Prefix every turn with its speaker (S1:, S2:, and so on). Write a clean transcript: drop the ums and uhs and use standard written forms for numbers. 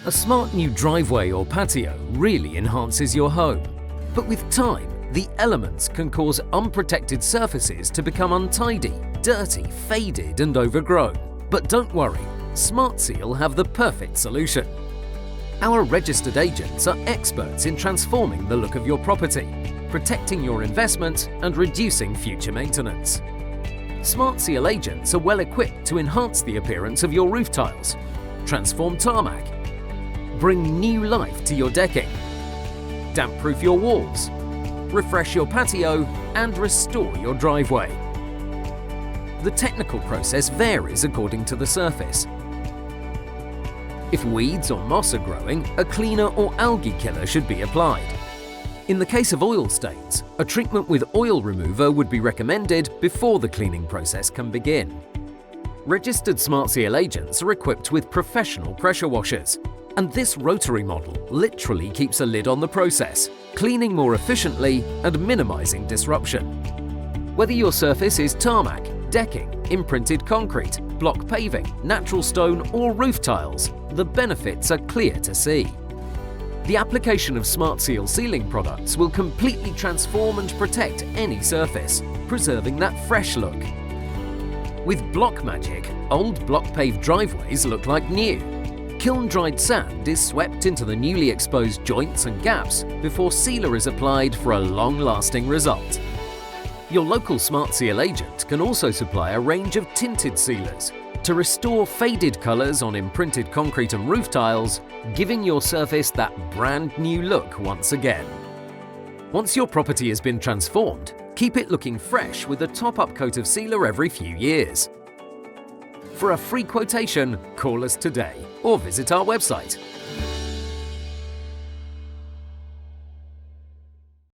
S1: A smart new driveway or patio really enhances your home. But with time, the elements can cause unprotected surfaces to become untidy, dirty, faded and overgrown. But don't worry, SmartSeal have the perfect solution. Our registered agents are experts in transforming the look of your property, protecting your investment and reducing future maintenance. SmartSeal agents are well equipped to enhance the appearance of your roof tiles, transform tarmac, bring new life to your decking, damp-proof your walls, refresh your patio and restore your driveway. The technical process varies according to the surface. If weeds or moss are growing, a cleaner or algae killer should be applied. In the case of oil stains, a treatment with oil remover would be recommended before the cleaning process can begin. Registered SmartSeal agents are equipped with professional pressure washers, and this rotary model literally keeps a lid on the process, cleaning more efficiently and minimizing disruption. Whether your surface is tarmac, decking, imprinted concrete, block paving, natural stone or roof tiles, the benefits are clear to see. The application of SmartSeal sealing products will completely transform and protect any surface, preserving that fresh look. With Block Magic, old block-paved driveways look like new. Kiln-dried sand is swept into the newly exposed joints and gaps before sealer is applied for a long-lasting result. Your local SmartSeal agent can also supply a range of tinted sealers to restore faded colours on imprinted concrete and roof tiles, giving your surface that brand new look once again. Once your property has been transformed, keep it looking fresh with a top-up coat of sealer every few years. For a free quotation, call us today or visit our website.